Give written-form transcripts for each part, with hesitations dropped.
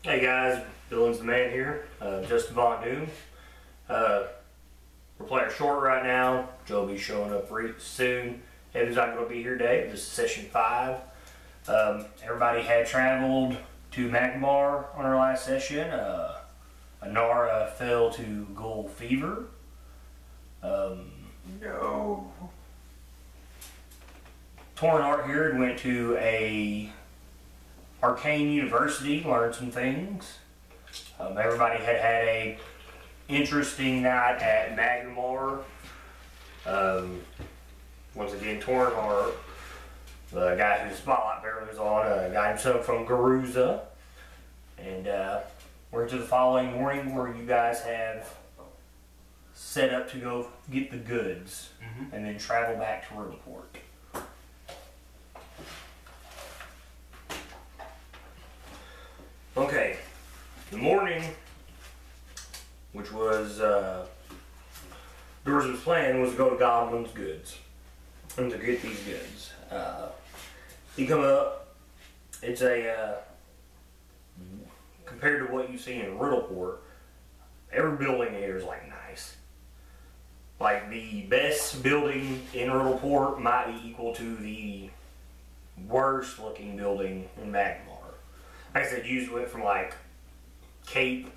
Hey guys, Dylan's the man here, Justin Von Doom. We're playing short right now. Joe will be showing up soon. Evan's not going to be here today. This is session 5. Everybody had traveled to Magnimar on our last session. Anara fell to Ghoul Fever. No. Tornart here went to a Arcane University, learned some things. Everybody had a interesting night at Magnimar. Once again, Tornart, the guy whose spotlight barely was on, got himself from Garuza. And we're into the following morning where you guys have set up to go get the goods and then travel back to Riddleport. Okay, the morning, which was Doors' plan was to go to Goblin's Goods and to get these goods. You come up, it's a compared to what you see in Riddleport, every building here is like nice. Like the best building in Riddleport might be equal to the worst looking building in Magnimar. Like I said, you went from like Cape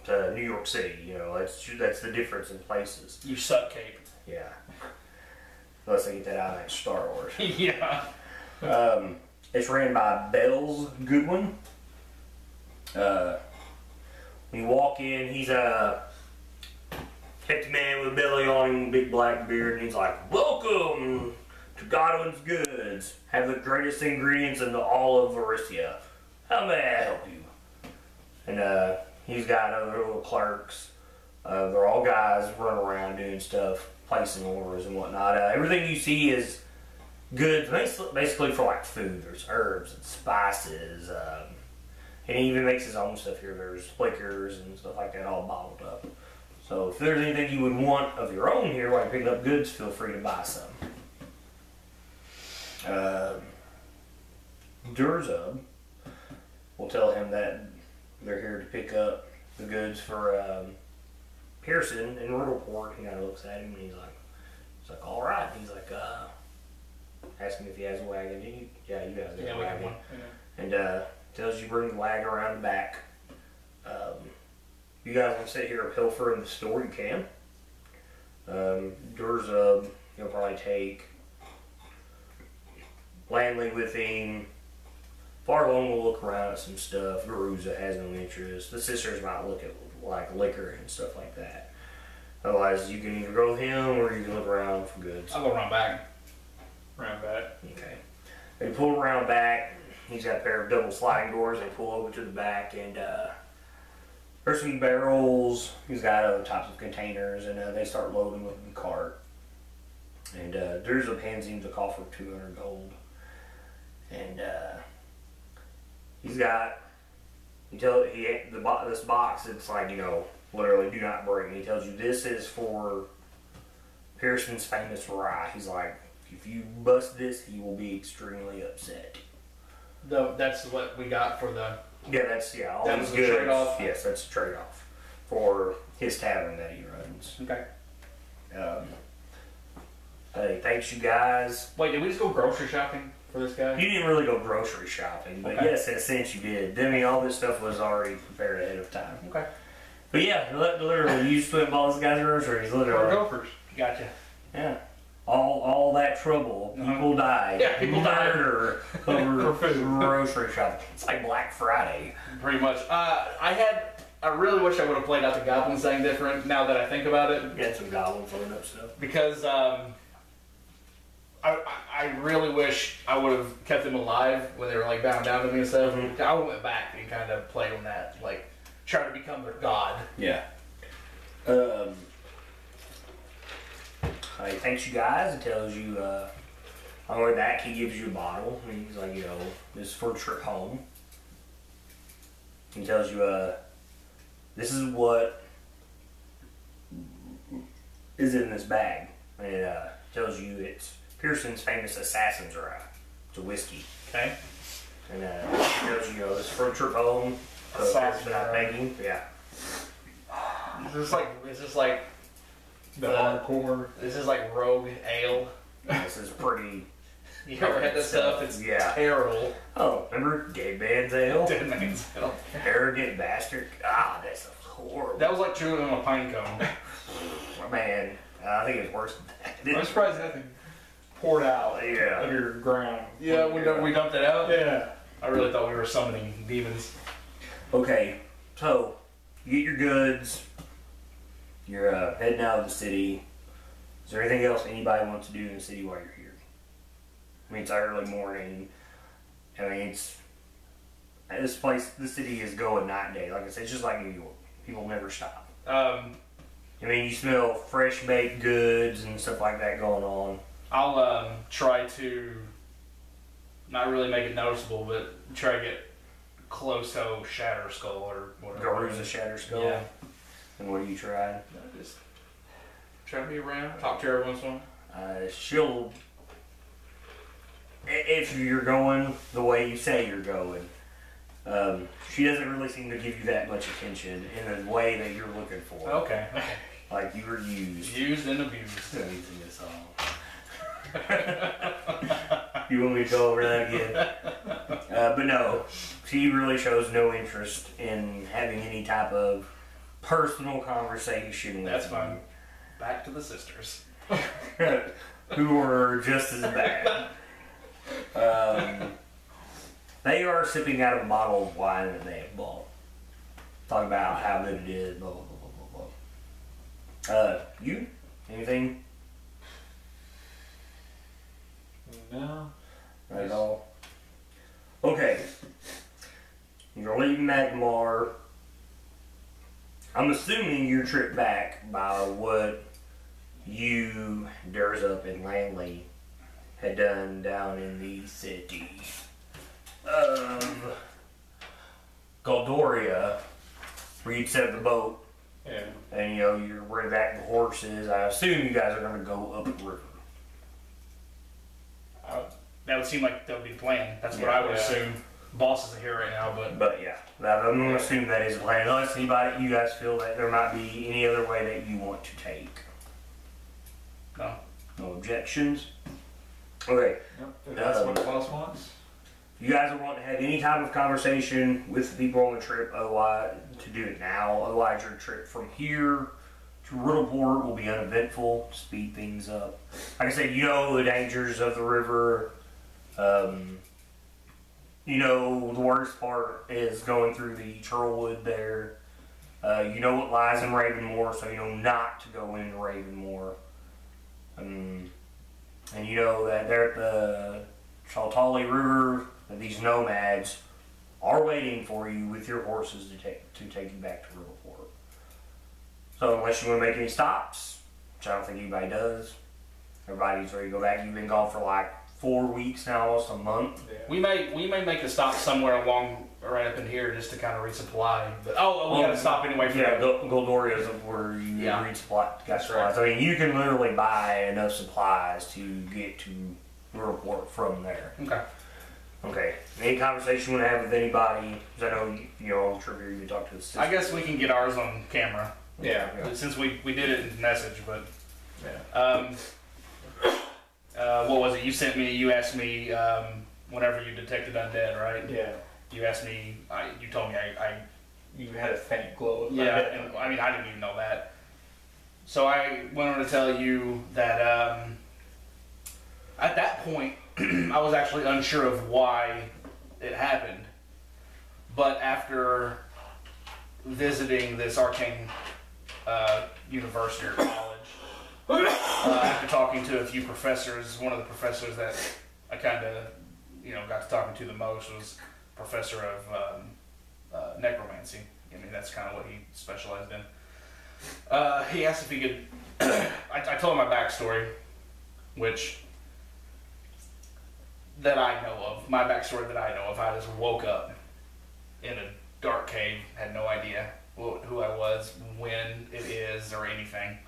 to New York City. You know, that's the difference in places. You suck, Cape. Yeah. Unless they get that out of that Star Wars. Yeah. It's ran by Bells Goodwin. When you walk in, he's a hefty man with a belly on him, big black beard, and he's like, "Welcome to Godwin's Goods. Have the greatest ingredients in all of Varissia. How may I help you?" And he's got other little clerks. They're all guys running around doing stuff, placing orders and whatnot. Everything you see is goods, basically for like food. There's herbs and spices. And he even makes his own stuff here. There's liquors and stuff like that all bottled up. So if there's anything you would want of your own here while you're picking up goods, feel free to buy some. Durzub will tell him that they're here to pick up the goods for Pearson in Riddleport. He kind of looks at him and he's like, "All right." He's like, asking if he has a wagon. Yeah, you guys have a wagon. One. Yeah. And tells you bring the wagon around the back. You guys want to sit here and pilfer in the store, you can. Durzub, you'll probably take Landley with him. Farlone will look around at some stuff. Garuza has no interest. The sisters might look at like liquor and stuff like that. Otherwise, you can either go with him or you can look around for goods. I'll go around back. Round back. Okay. They pull around back. He's got a pair of double sliding doors. They pull over to the back, and there's some barrels. He's got other types of containers, and they start loading with the cart. And Durzub hands him the coffer of 200 gold. And he's got, this box, it's like, you know, literally do not bring. He tells you this is for Pearson's famous rye. He's like, if you bust this, he will be extremely upset. That's what we got for the... Yeah, that's, yeah, all that these was goods. The trade-off? Yes, that's a trade-off for his tavern that he runs. Okay. Hey, thanks you guys. Wait, did we just go grocery shopping for this guy? You didn't really go grocery shopping, but yes, in a sense you did. I mean, all this stuff was already prepared ahead of time. Okay. But yeah, literally, you just went and bought this guy's groceries, literally. Gophers. Gotcha. Yeah. All that trouble, people died. Yeah, people died. Murder over grocery shopping. It's like Black Friday. Pretty much. I really wish I would have played out the goblins thing different now that I think about it. You had some goblins loading up stuff. Because I really wish I would have kept them alive when they were like bowing down to me and stuff. I went back and kind of played on that, like trying to become their god. Yeah. He thanks you guys and tells you, on the way back, he gives you a bottle. And he's like, you know, this is for a trip home. He tells you, this is what is in this bag. And it tells you it's Pearson's famous assassin's rye. It's a whiskey. Okay. And it tells you, you know, this is for a trip home. Sausage not making. Yeah. Is this like The hardcore. This is like rogue ale. This is pretty. You ever had this stuff? It's terrible. Oh, remember Dead Man's Ale? Dead Man's Ale. Arrogant bastard. Ah, that's horrible. That was like chewing on a pine cone. Man, I think it's worse than that. I'm surprised nothing poured out Yeah. of your ground. Yeah, we dumped it out? Yeah. I really thought we were summoning demons. Okay, so you get your goods. You're heading out of the city. Is there anything else anybody wants to do in the city while you're here? I mean, it's early morning. I mean, it's this city is going night and day. Like I said, it's just like New York. People never stop. I mean, you smell fresh baked goods and stuff like that going on. I'll try to not really make it noticeable, but try to get close to Shatter Skull or whatever. Garuza Shatter Skull. Yeah. And what are you trying? Just try to be around, talk to her once in a while. She'll, if you're going the way you say you're going, she doesn't really seem to give you that much attention in the way that you're looking for. Okay. Like you were used. Used and abused. Using this all. You want me to go over that again? But no, she really shows no interest in having any type of personal conversation with That's you. fine. Back to the sisters. Who are just as bad. They are sipping out of a bottle of wine that they have bought. Talk about how good it is, blah, blah, blah, blah, blah. You? Anything? No. Not at all? Okay. You're leaving Magnimar. I'm assuming your trip back by what you, Durzup, and Langley had done down in the city of Goldoria, where you'd set up the boat, Yeah. and you're bringing back the horses. I assume you guys are going to go up the river. That would seem like that would be the plan. That's what Yeah, I would yeah. assume. Boss isn't here right now, but But yeah, I'm going to assume that is the plan. Unless you guys feel that there might be any other way that you want to take. no. No objections? Okay. Yep. If that's what the boss wants. You guys are wanting to have any type of conversation with the people on the trip, otherwise, to do it now. Otherwise, your trip from here to Riddleport will be uneventful, speed things up. Like I said, you know the dangers of the river. The worst part is going through the Churlwood there. You know what lies in Ravenmore, so you know not to go into Ravenmore. And you know that there at the Chaltali River, that these nomads are waiting for you with your horses to take you back to Riddleport. So unless you want to make any stops, which I don't think anybody does, everybody's ready to go back. You've been gone for like 4 weeks now, almost a month. Yeah. We may make a stop somewhere along right up in here just to kind of resupply. But we got to stop anyway for Yeah, that. Goldoria is where you resupply. That's supplies. right. I mean, you can literally buy enough supplies to get to Riddleport from there. Okay. Okay. Any conversation you want to have with anybody? Because I know on Trivia you talk to the sister. I guess we can get ours on camera Yeah. since we did it in message. But Yeah. what was it? You asked me whenever you detected undead, right? Yeah. You asked me. You told me You had a faint glow of Yeah, that. and I mean, I didn't even know that. So I went on to tell you that at that point, I was actually unsure of why it happened. But after visiting this arcane university or college, after talking to a few professors, one of the professors that I kind of, got to talking to the most was professor of necromancy. I mean, that's kind of what he specialized in. He asked if he could. I told him my backstory, which that I know of. My backstory that I know of. I just woke up in a dark cave, had no idea who I was, when it is, or anything.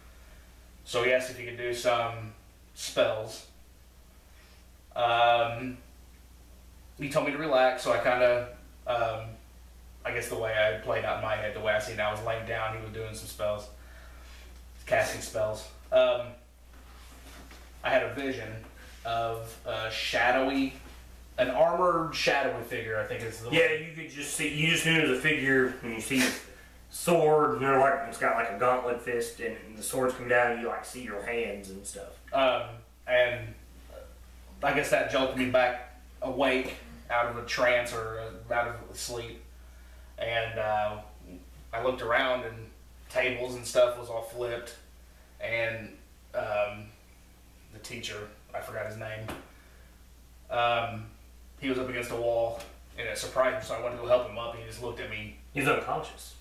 So he asked if he could do some spells. He told me to relax, so I I guess the way I played out in my head, the way I see it now, I was laying down, he was doing some spells, casting spells. I had a vision of a shadowy, an armored shadowy figure, I think is the Yeah, you could just see, you just knew it was a figure, and you see his sword, and they're like, it's got like a gauntlet fist, and the sword's come down, and you like see your hands and stuff. And I guess that jolted me back awake out of a trance or out of sleep. And I looked around and tables and stuff was all flipped. And the teacher, I forgot his name, he was up against a wall and it surprised me, so I went to go help him up. And he just looked at me. He's unconscious.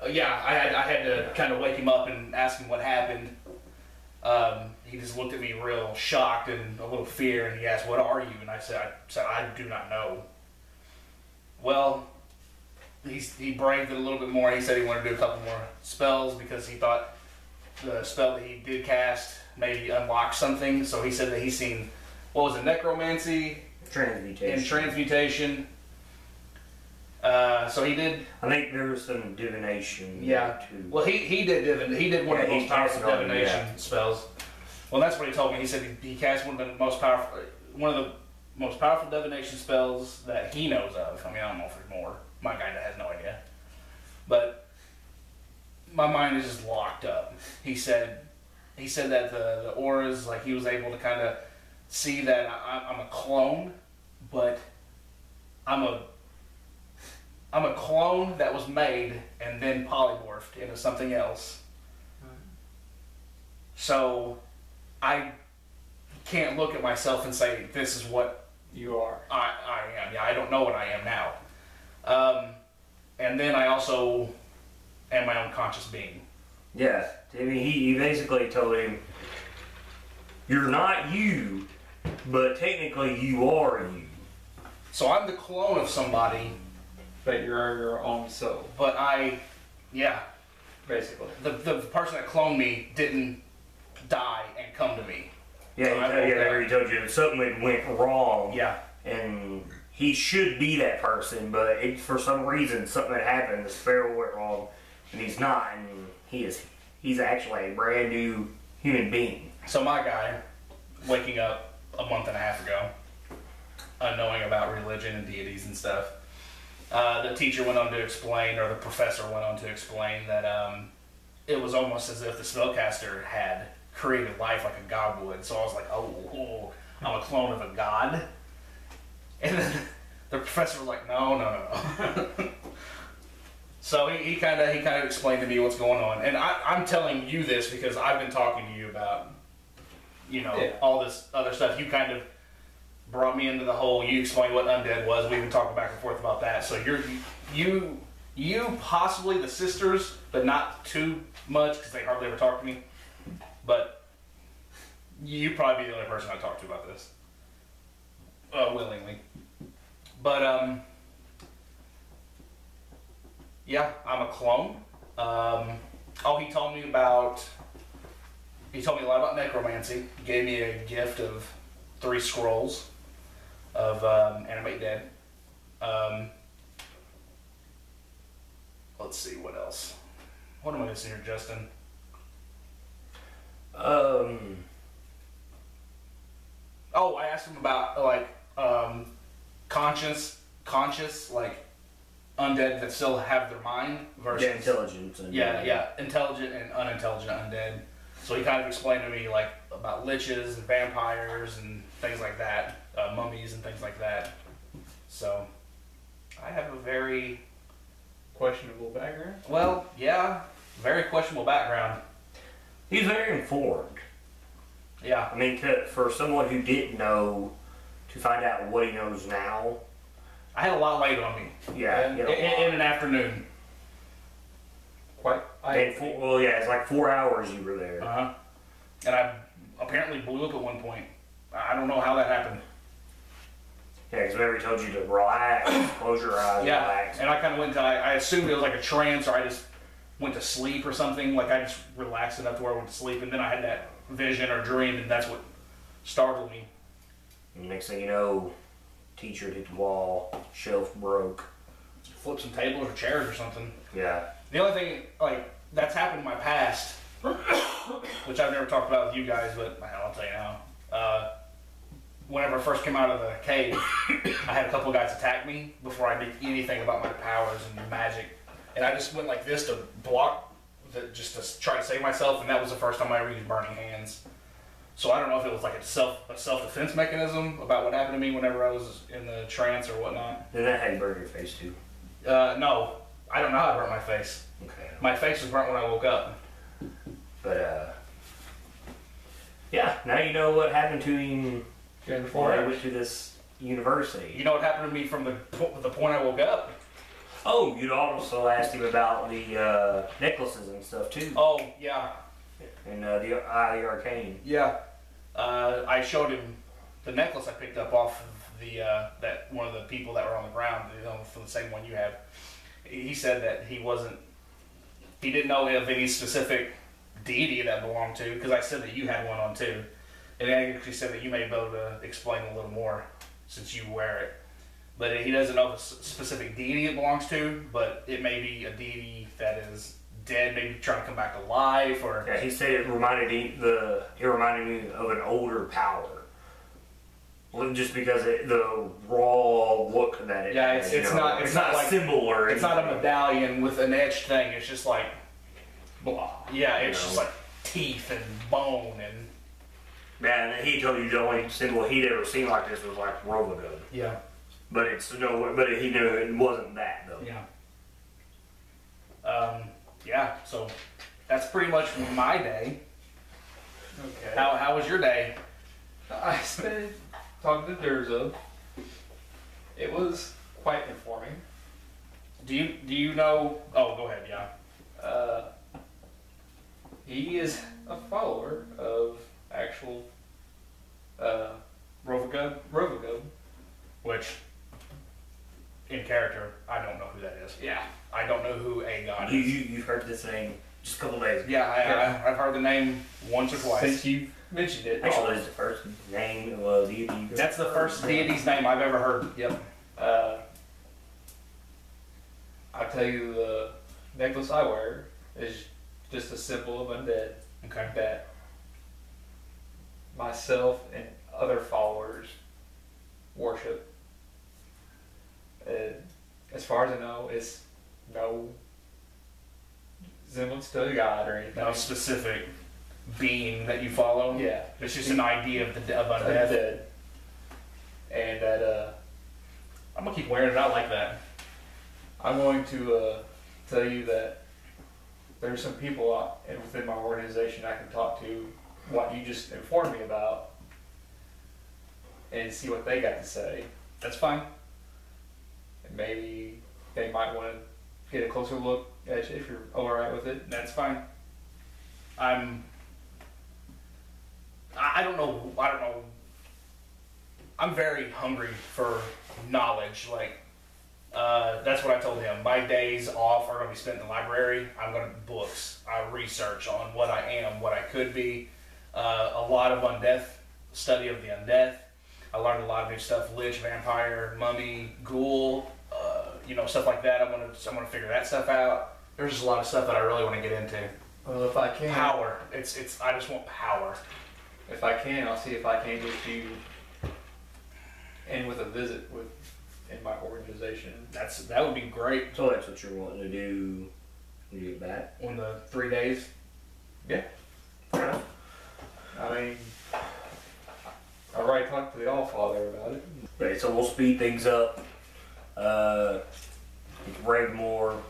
Yeah, I had to kind of wake him up and ask him what happened. He just looked at me real shocked and a little fear, and he asked, "What are you?" And I said, "I do not know." Well, he braved it a little bit more. He said he wanted to do a couple more spells because he thought the spell that he did cast maybe unlocked something. So he said that he's seen, what was it, necromancy? Transmutation. And transmutation. So he did. I think there was some divination. Yeah. Too. Well, he did one of the he most powerful cast it on, divination spells. Well, that's what he told me. He said he cast one of the most powerful divination spells that he knows of. I mean, I don't know if there's more. My guy has no idea. But my mind is just locked up. He said that the auras, like he was able to kind of see that I'm a clone, but I'm a clone that was made and then polymorphed into something else. So I can't look at myself and say, this is what You are. I am. Yeah, I don't know what I am now. And then I also am my own conscious being. Yeah. I mean, he basically told him, you're not you, but technically you are you. So I'm the clone of somebody, But you're your own soul, but yeah, basically. the person that cloned me didn't die and come to me. Yeah, he told you that something had went wrong. Yeah. And he should be that person, but for some reason something had happened. The sparrow went wrong, and he's not. And he's actually a brand new human being. So my guy, waking up a month and a half ago, unknowing about religion and deities and stuff, the teacher went on to explain, or the professor went on to explain that it was almost as if the spellcaster had created life like a god would. So I was like, oh, I'm a clone of a god. And then the professor was like, no. So he kind of explained to me what's going on, and I'm telling you this because I've been talking to you about, all this other stuff. You kind of brought me into the whole. You explained what undead was. We've been talking back and forth about that. So you possibly the sisters, but not too much because they hardly ever talk to me. But you probably be the only person I talk to about this, willingly. But yeah, I'm a clone. He told me a lot about necromancy. He gave me a gift of 3 scrolls of Animate Dead. Let's see, what else? What am I missing here, Justin? I asked him about conscious undead that still have their mind versus intelligent. Intelligent and unintelligent undead. So he kind of explained to me about liches and vampires and things like that, mummies and things like that. So I have a very Questionable background? well, yeah, very questionable background. He's very informed. Yeah. I mean, for someone who didn't know, to find out what he knows now. I had a lot laid on me. Yeah. In an afternoon. It's like 4 hours you were there. And I apparently blew up at one point. I don't know how that happened. Yeah, because whenever he told you to relax, close your eyes, relax. And I kind of went into, I assumed it was like a trance, or I just went to sleep or something. Like I just relaxed enough to where I went to sleep, and then I had that vision or dream, and that's what startled me. And next thing you know, teacher hit the wall, shelf broke, flip some tables or chairs or something. Yeah. The only thing, like, that's happened in my past, which I've never talked about with you guys, but I'll tell you now. Whenever I first came out of the cave, I had a couple of guys attack me before I did anything about my powers and magic. And I just went like this to block, just to try to save myself, and that was the first time I ever used Burning Hands. So I don't know if it was like a self-defense mechanism about what happened to me whenever I was in the trance or whatnot. Then that had you burn your face too. No, I don't know how I burnt my face. Okay. My face was burnt when I woke up. But yeah, now you know what happened to him During the before 4 I hours. went to this university. You know what happened to me from the point I woke up? Oh, you'd also asked him about the necklaces and stuff too. Oh, yeah. And the Eye of the Arcane. Yeah. I showed him the necklace I picked up off of the that one of the people that were on the ground, for the same one you have. He said that he didn't know of any specific deity that belonged to, because I said that you had one on too. And then he actually said that you may be able to explain a little more since you wear it. But he doesn't know the specific deity it belongs to, but it may be a deity that is dead, maybe trying to come back to life, or... Yeah, he said it reminded me of an older power. Well, just because the raw look that it Yeah, has, it's not a like, symbol or it's anything. not a medallion with an etched thing. It's just like, Blah. yeah, it's You just know. like teeth and bone and... Man, and he told you the only symbol he'd ever seen like this was like Rovagun. Yeah. But but he knew it wasn't that though. Yeah. Yeah, so that's pretty much my day. Okay. How was your day? I spent talking to Durzo. It was quite informing. Do you know... Oh, go ahead, yeah. He is a follower of actual Rovagub? Rovagub. Which, in character, I don't know who that is. Yeah. I don't know who a god You, is. you've heard this name just a couple days ago. Yeah, I've heard the name once or twice. Since you mentioned it. Actually, that's the first name deity. That's the first deity's name I've ever heard. Yep. I'll tell you, the necklace I wear is just a symbol of undead Okay. that myself and other followers worship. As far as I know, it's no semblance to a god or anything. No specific being that you follow. Yeah. It's just an idea of undeath. Undead. And that I'm gonna keep wearing it out like that. I'm going to tell you that there's some people within my organization I can talk to what you just informed me about and see what they got to say. That's fine. And maybe they might want to get a closer look at you if you're alright with it. That's fine. I don't know. I'm very hungry for knowledge. Like, that's what I told him. My days off are going to be spent in the library. I'm going to books. I research on what I am, what I could be. A lot of undeath, study of the undeath. I learned a lot of new stuff: lich, vampire, mummy, ghoul, stuff like that. I'm gonna figure that stuff out. There's just a lot of stuff that I really want to get into. Well, if I can, Power. It's. I just want power. if I can, I'll see if I can get you in with a visit in my organization. That would be great. So that's what you're wanting to do when you get back? On the 3 days. Yeah. Yeah. I mean, I already talked to the Allfather about it. Right, so we'll speed things up. Ravenmore,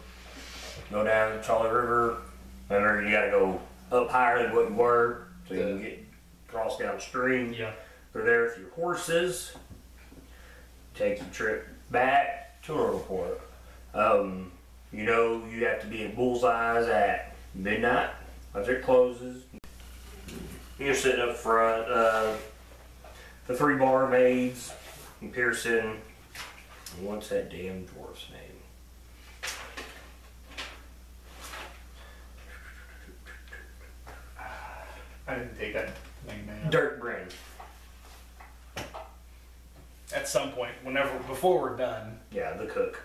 go down the Charlie River. Remember, you gotta go up higher than what you were, so you can get cross downstream. Yeah. Go there with your horses. Take the trip back to Riddleport. You have to be at Bullseye's at midnight as it closes. You're sitting up front. The 3 barmaids and Pearson. And what's that damn dwarf's name? I didn't take that name down. Dirk Brin. At some point, before we're done, Yeah, the cook.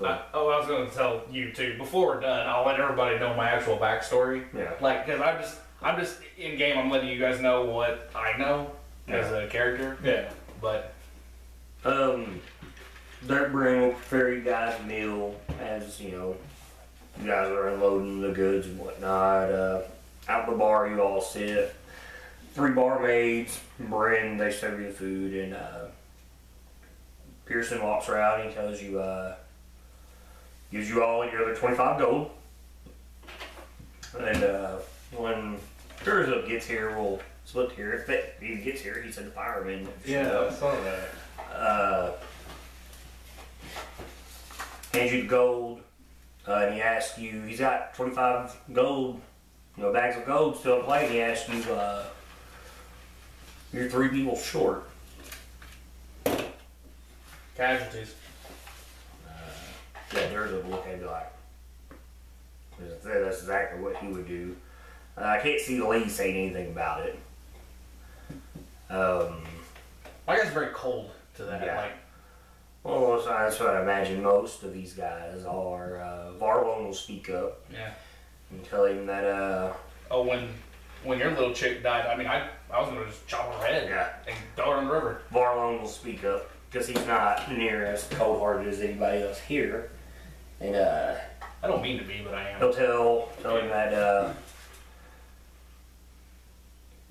I was going to tell you too. Before we're done, I'll let everybody know my actual backstory. Yeah. Like, because I'm just in game. I'm letting you guys know what I know as a character. Yeah. But Dirt Brim will prepare you guys a meal as you guys are unloading the goods and whatnot. Out the bar, you all sit. 3 barmaids, Bren, they serve you the food, and Pearson walks around and he tells you, gives you all your other 25 gold. And when Urza gets here, we'll split here. If he gets here, he said the fireman. Yeah, I saw that. Hands you the gold, and he asks you, he's got 25 gold, bags of gold still in play, and he asks you, you're 3 people short. casualties. Yeah, there's a look at me like, that's exactly what he would do. I can't see Lee saying anything about it. My guy's very cold to that. Yeah. Like, Well, that's what I imagine most of these guys are. Varlon will speak up yeah. and tell him that, Oh, when your little chick died, I mean, I was gonna just chop her head Yeah. and throw her in the river. Varlon will speak up because he's not near as cold-hearted as anybody else here. And I don't mean to be, but I am. he'll tell him that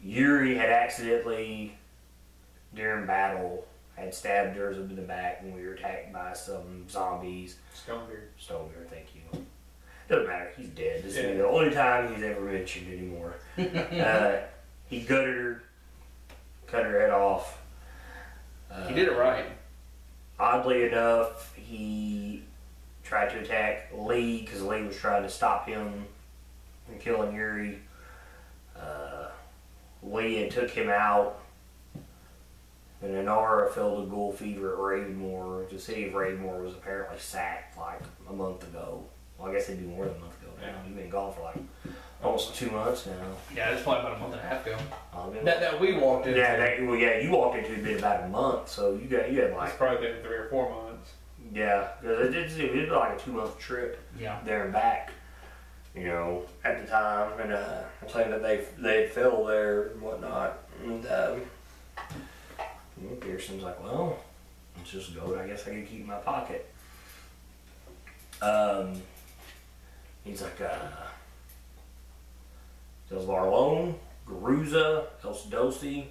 Yuri had accidentally, during battle, had stabbed Urza in the back when we were attacked by some zombies. Stonebeard. Stonebeard, thank you. Doesn't matter, he's dead. This Yeah. is the only time he's ever mentioned anymore. He gutted her, cut her head off. He did it right. Oddly enough, he tried to attack Lee because Lee was trying to stop him from killing Yuri. Lee had took him out, and Inara filled a ghoul fever at Ravenmore. The city of Ravenmore was apparently sacked like a month ago. Well, I guess it'd be more than a month ago now. He's been gone for like almost 2 months now. Yeah, it's probably about a month and a half ago. Been- That we walked into. yeah, you walked into it been about a month, so you had It's like, probably been 3 or 4 months. yeah, because it was like a 2-month trip. Yeah. There and back, at the time, and I'm saying that they fell there and whatnot, and Pearson's like, well, it's just gold. I guess I can keep in my pocket. He's like, there's Varlon, Garuza, Elsadosi,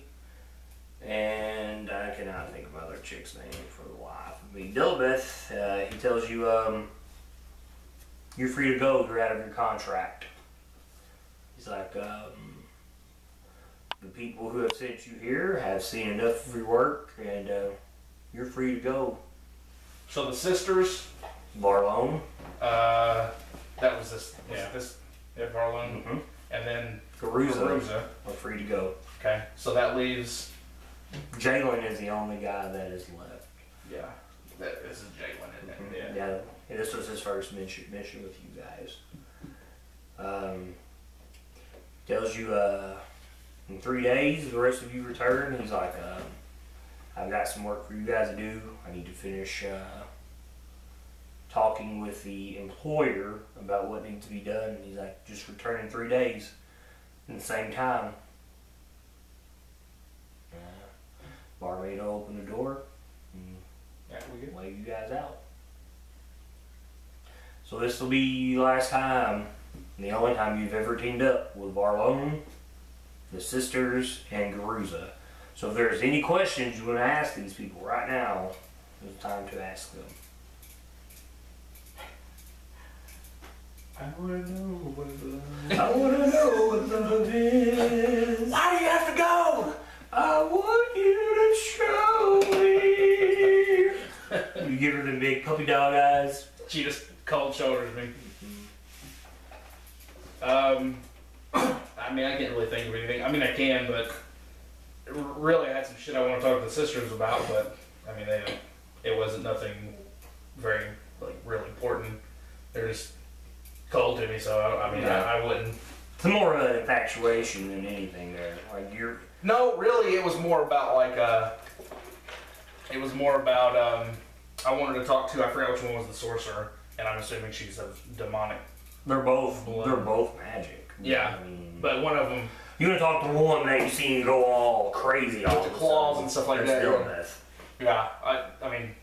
and I cannot think of my other chick's name for the life of me. Dilbeth, he tells you, you're free to go, you're out of your contract. He's like, the people who have sent you here have seen enough of your work, and you're free to go. So the sisters, Varlon. that was this. Yeah. This. Yeah, Varlon. Mm-hmm. And then Garuza are free to go. Okay. So that leaves. Jalen is the only guy that is left. Yeah. This is Jalen, isn't it? Yeah. This was his first mission with you guys. Tells you in 3 days the rest of you return. He's like, I've got some work for you guys to do. I need to finish talking with the employer about what needs to be done. And he's like, just return in 3 days in the same time. Barmaid will open the door and lay you guys out. So this will be the last time, and the only time you've ever teamed up with Varlon, the sisters, and Garuza. So if there's any questions you want to ask these people right now, it's time to ask them. I want to know what love I want to know what love is. Why do you have to go? I want you to show me. You give her the big puppy dog eyes. She just cold shoulders me. I mean, I can't really think of anything. I mean, I can, but really, I had some shit I want to talk to the sisters about. But I mean, it wasn't nothing very really important. They're just cold to me, so I mean, Yeah. I wouldn't. It's more of an infatuation than anything there. Like you're. No, really, it was more about I wanted to talk to. I forgot which one was the sorcerer, and I'm assuming she's of demonic. They're both Blood. they're both magic. Yeah, I mean, but one of them you want to talk to one that you seen go all crazy all with of the a claws sudden. and stuff like They're that. still Yeah. a mess. Yeah, I mean,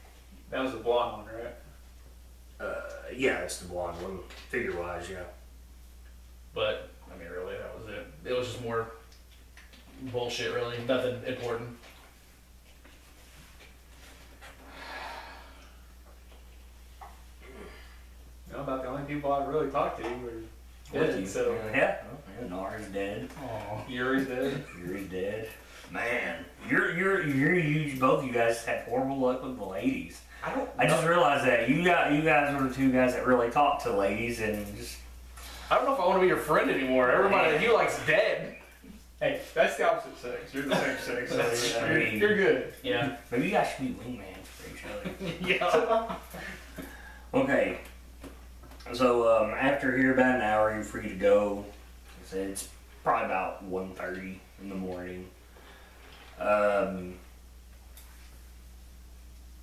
That was the blonde one, right? Yeah, it's the blonde one, figure wise, yeah. but I mean, really, that was it. It was just more bullshit, really. Nothing important. No, about the only people I really talked to were dead. So Yeah, Nara's dead. Oh, Yuri's dead. Yuri's dead. Man, you both of you guys had horrible luck with the ladies. I just realized that you guys were the two guys that really talked to ladies and just. I don't know if I want to be your friend anymore. Everybody that you like's dead. Hey, that's the opposite sex. You're the same sex, That's so true. you're good. Yeah. Maybe you guys should be wingmans for each other. Yeah. Okay. So after here about an hour, you're free to go. I said it's probably about 1:30 in the morning.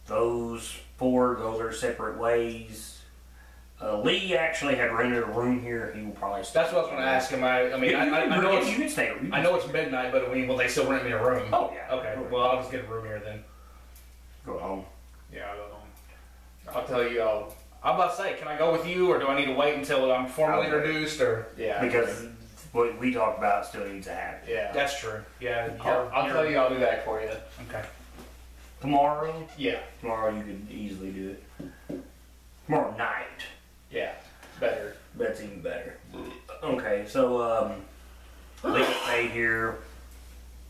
Those four go their separate ways. Lee actually had rented a room here. He will probably stay. That's what I was going to ask him. I mean, I know you it's, can stay. I know it's midnight, but I mean, will they still rent me a room? Oh yeah. Okay. Well, I'll just get a room here then. Go home. Yeah, I don't know. I'll tell you. I'm about to say, can I go with you, or do I need to wait until I'm formally introduced? Or Yeah. Because what we talked about still needs to happen. Yeah. that's true. Yeah. I'll tell you. I'll do that for you. Okay. Tomorrow Yeah. you could easily do it. Tomorrow night. Yeah. Better. That's even better. Okay, so Lee will stay here.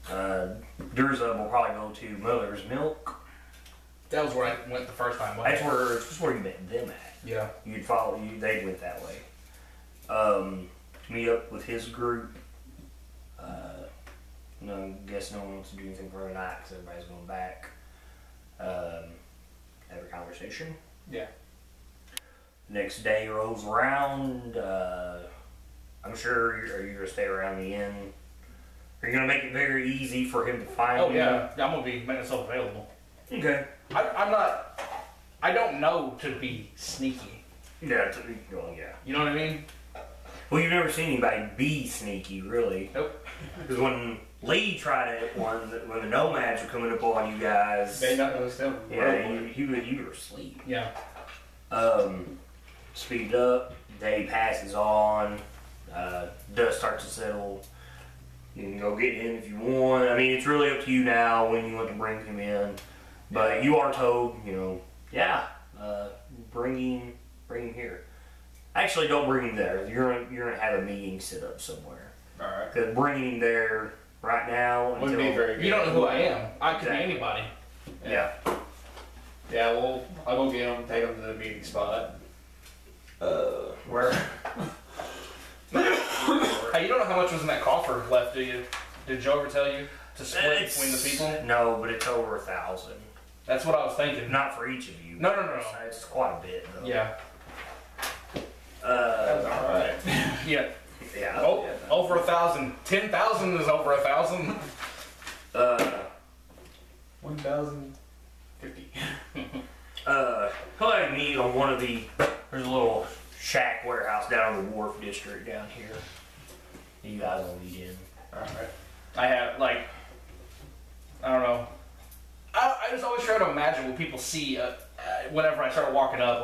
Durza will probably go to Mother's Milk. That was where I went the first time. wasn't That's where you met them at. it? Yeah. You'd follow you. They went that way. Meet up with his group. No, guess no one wants to do anything for the night because everybody's going back. Have a conversation. Yeah. Next day rolls around. I'm sure are you gonna stay around the inn? Are you gonna make it very easy for him to find Oh you? yeah. I'm gonna be making myself available. Okay. I'm not. I don't know to be sneaky. Yeah. Well, yeah. You know what I mean? Well, you've never seen anybody be sneaky, really. Nope. Because when Lee tried it, when the nomads were coming up on you guys, They not noticed them. yeah, you were asleep. Yeah. Speed up. Day passes on. Dust starts to settle. You can go get him if you want. I mean, it's really up to you now when you want to bring him in. But you are told, bring him here. Actually, don't bring him there. You're gonna have a meeting set up somewhere. All right. Because bringing him there right now Wouldn't be very good. You don't know who I am. I could be Exactly. anybody. Yeah. Yeah. Well, I'll go get them. Take them to the meeting spot. Where? Hey, you don't know how much was in that coffer left, do you? Did Joe ever tell you to split between the people? No, but it's over 1,000. That's what I was thinking. Not for each of you. No. It's quite a bit, though. Yeah. That's all right. Yeah. Yeah. Oh, over 1,000. 10,000 is over 1,000. 1,050. Go ahead and meet on one of the. There's a little shack warehouse down in the wharf district down here. You guys will meet in. All right. I have, I don't know. I just always try to imagine what people see whenever I start walking up.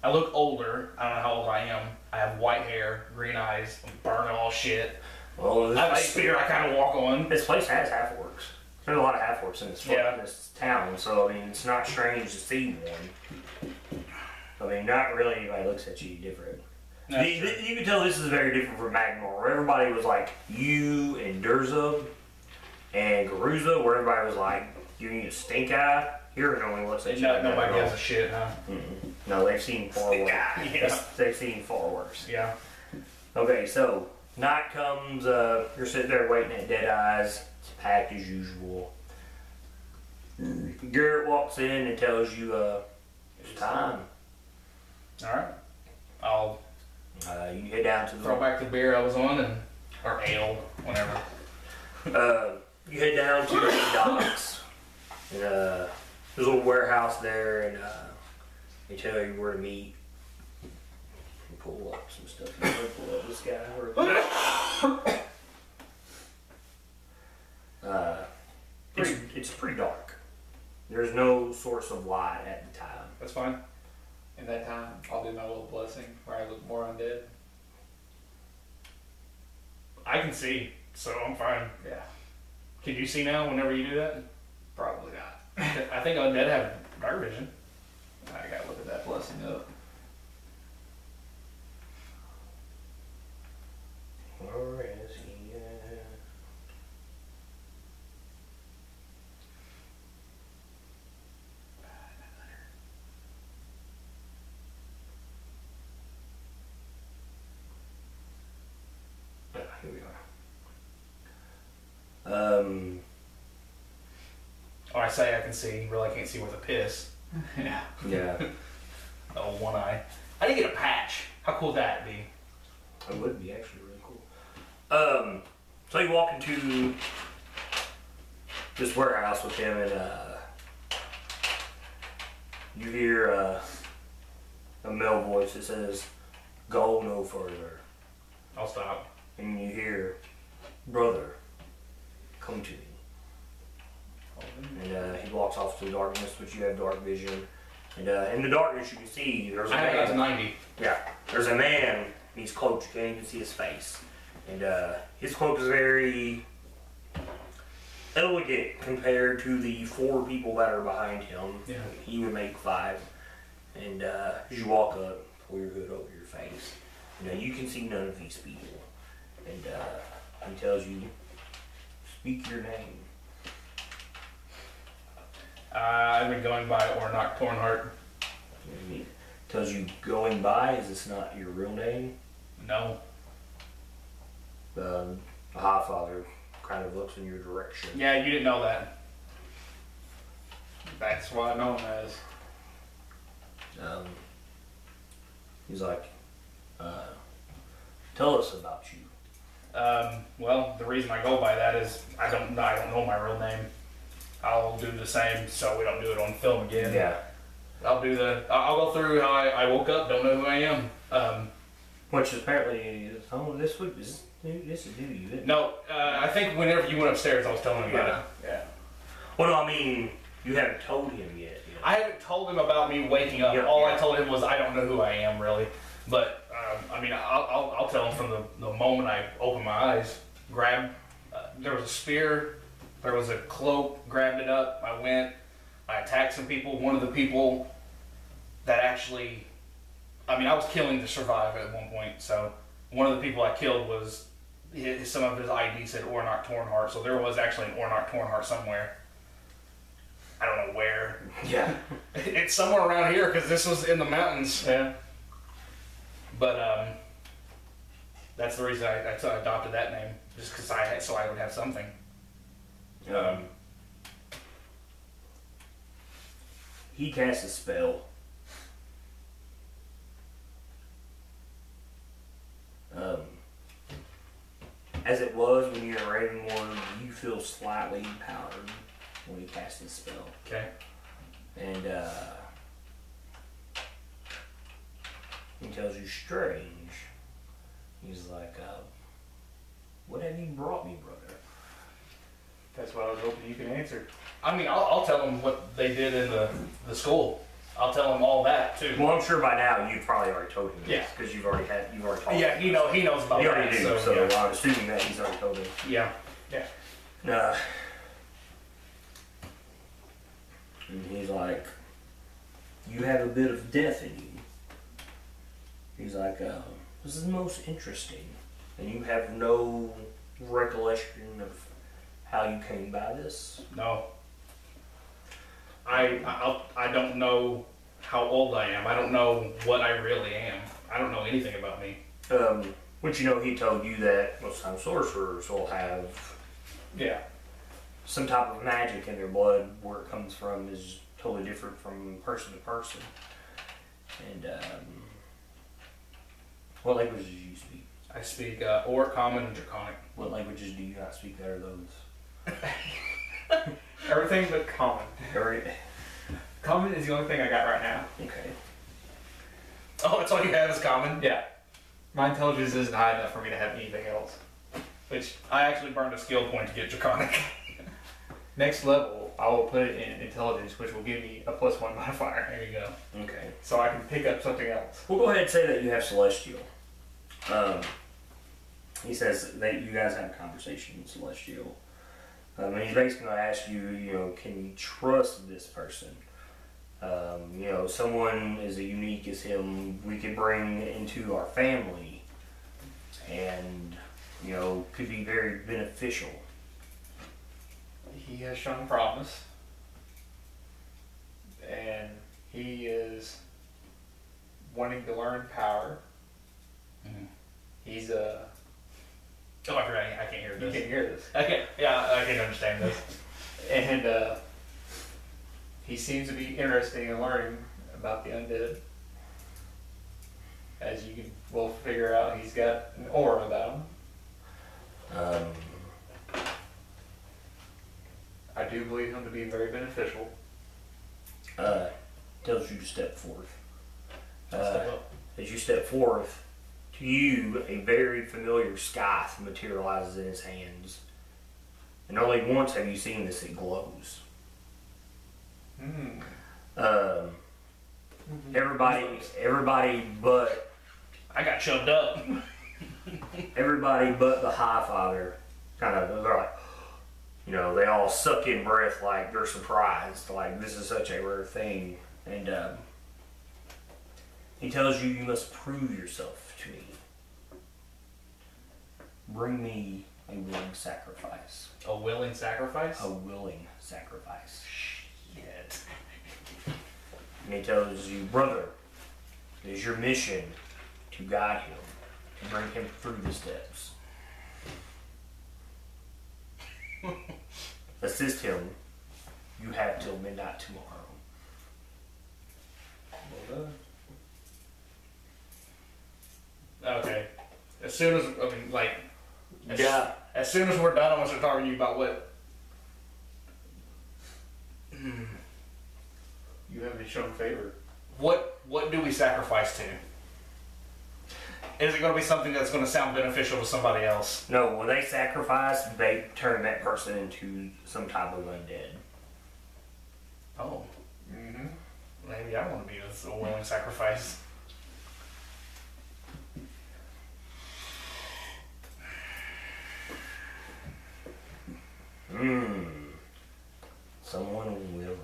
I look older. I don't know how old I am. I have white hair, green eyes, I'm burning all shit. Well, I have a spear I kind of walk on. this place has half orcs. There's a lot of half orcs in this town, so I mean, it's not strange to see one. I mean, not really anybody looks at you different. You can tell this is very different from Magnimar, where everybody was like you and Durza and Garuza, where everybody was like, you need a stink eye. Here, no one looks at you. No, like that nobody at all. gives a shit, huh? No, they've seen far worse. Yeah. They've seen far worse. Yeah. Okay, so night comes. You're sitting there waiting at Dead Eyes. It's packed as usual. Garret walks in and tells you it's time. All right. I'll You head down to the throw back the beer I was on or ale, whatever. you head down to the docks. And There's a little warehouse there, and they tell you where to meet. You pull up some stuff. You pull up this guy. It's pretty dark. There's no source of light at the time. That's fine. In that time, I'll do my little blessing where I look more undead. I can see, so I'm fine. Yeah. Can you see now whenever you do that? Probably not. I think undead have dark vision. I gotta look at that blessing up. Where is he at? Here we are. Or I say I can see, really I can't see worth a piss. Yeah. Yeah. Oh, one eye. I didn't get a patch. How cool would that be? It would be actually really cool. So you walk into this warehouse with him, and you hear a male voice that says, "Go no further." I'll stop. And you hear, "Brother, come to me." And he walks off to the darkness, but you have dark vision. And in the darkness, you can see there's a I have man. 90. Yeah, there's a man. He's cloaked. You can't even see his face. And his cloak is very elegant compared to the 4 people that are behind him. Yeah. He would make 5. And as you walk up, pull your hood over your face. You can see none of these people. And he tells you, "Speak your name." I've been going by Oronok Tornheart. He tells you, "Going by, is this not your real name?" No. The Highfather kind of looks in your direction. Yeah, you didn't know that. That's what I know him as. He's like, "Tell us about you." Well, the reason I go by that is I don't know my real name. I'll do the same so we don't do it on film again. Yeah. I'll go through how I woke up, don't know who I am. Which apparently is, this is new to you, isn't it? No, I think whenever you went upstairs I was telling him about it. Yeah. Well, no, I mean, you haven't told him yet. I haven't told him about me waking up. Yeah, All yeah. I told him was I don't know who I am really. But I mean, I'll tell him from the moment I opened my eyes. There was a spear, there was a cloak. Grabbed it up. I went. I attacked some people. One of the people that actually, I mean, I was killing to survive at one point. So one of the people I killed was some of his ID said Oronok Tornheart. So there was actually an Oronok Tornheart somewhere. I don't know where. Yeah. It's somewhere around here because this was in the mountains. Yeah. But that's the reason I adopted that name, just because so I would have something. He casts a spell. As it was when you're in Ravenwood, you feel slightly empowered when he casts his spell. Okay. And he tells you, "Strange." He's like, "What have you brought me, brother?" That's what I was hoping you could answer. I mean, I'll tell them what they did in the school. I'll tell them all that too. Well, I'm sure by now you've probably already told him Yeah. this, because you've already told him. Yeah, he knows about He that. already knew, so I'm assuming that he's already told him. Yeah. And he's like, "You have a bit of death in you." He's like, "This is most interesting. And you have no recollection of how you came by this?" No. I don't know how old I am. I don't know what I really am. I don't know anything about me. Which, he told you that most times sorcerers will have some type of magic in their blood. Where it comes from is totally different from person to person. And what languages do you speak? I speak Orc, Common, and Draconic. What languages do you not speak that are those? Everything but common. Common is the only thing I got right now. Okay. Oh, that's all you have is common? Yeah. My intelligence isn't high enough for me to have anything else. Which, I actually burned a skill point to get Draconic. next level, I will put it in intelligence, which will give me a +1 modifier. There you go. Okay. So I can pick up something else. We'll go ahead and say that you have Celestial. He says that you guys have a conversation in Celestial. And he's basically going to ask you, you know, can you trust this person? You know, someone as unique as him, we could bring into our family, and you know, could be very beneficial. He has shown promise, and he is wanting to learn power. Mm-hmm. He's Oh, I forgot. I can't hear you this. can hear this, Okay, yeah, I can understand this. and he seems to be interested in learning about the undead. As you can well figure out, he's got an aura about him. I do believe him to be very beneficial. Tells you to step forth. Step up. As you step forth, to you, a very familiar scythe materializes in his hands. And only once have you seen this, it glows. Everybody but I got choked up. everybody but the High Father kind of, they're like, you know, they all suck in breath like they're surprised, like this is such a rare thing. And he tells you, you must prove yourself to me. Bring me a willing sacrifice. A willing sacrifice? A willing sacrifice. Shit. And he tells you, brother, it is your mission to guide him, to bring him through the steps. Assist him. You have till midnight tomorrow. Well done. Okay. As soon as, I mean, like, Yeah. as soon as we're done, I'm going to start talking to you about what. You haven't shown favor. What do we sacrifice to? Is it going to be something that's going to sound beneficial to somebody else? No, when they sacrifice, they turn that person into some type of undead. Oh, Mm-hmm. maybe I want to be a willing sacrifice. Someone willing.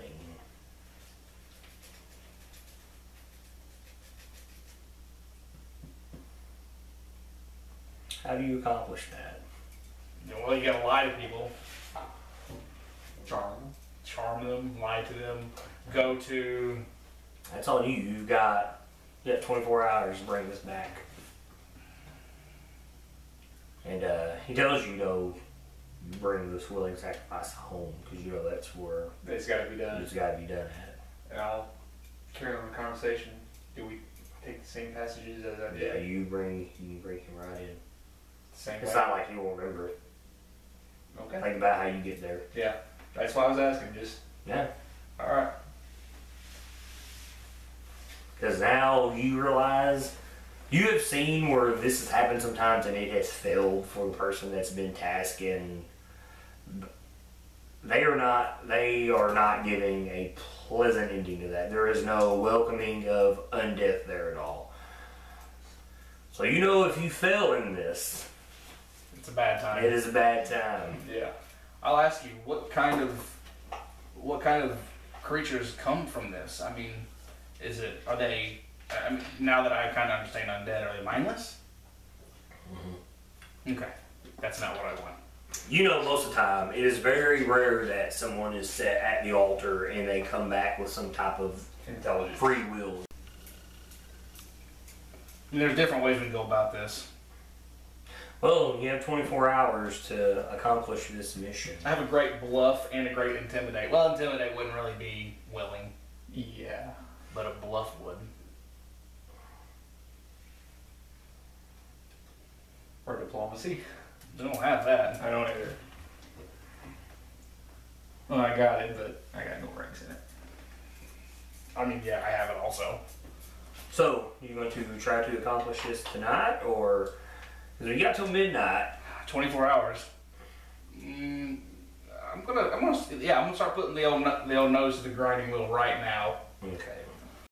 How do you accomplish that? Well, you got to lie to people, Charm. them, lie to them, go to. That's on you. You got 24 hours to bring this back. And he tells you, though, you bring this willing sacrifice home, because you know that's where It's got to be done. it's got to be done at. And I'll carry on the conversation. Do we take the same passages as I Yeah, did? you can bring him right in. Same It's way? not like he won't remember it. Okay. Think about how you get there. Yeah. That's why I was asking. Just, Yeah. alright. Because now you realize, you have seen where this has happened sometimes and it has failed for the person that's been tasked, and they are not giving a pleasant ending to that. There is no welcoming of undeath there at all. So you know if you fail in this, It's a bad time. it is a bad time. Yeah. I'll ask you, what kind of creatures come from this? I mean, are they, I mean, now that I kind of understand undead, are they mindless? Okay, that's not what I want. You know, most of the time, it is very rare that someone is set at the altar and they come back with some type of Intelligence. free will. And there's different ways we can go about this. Well, you have 24 hours to accomplish this mission. I have a great bluff and a great intimidate. Well, intimidate wouldn't really be willing, Yeah. but a bluff would. Or diplomacy. They don't have that. I don't either. Well, I got it, but I got no ranks in it. I mean, yeah, I have it also. So, you going to try to accomplish this tonight, or because we got till midnight? 24 hours. I'm gonna start putting the old nose to the grinding wheel right now. Okay.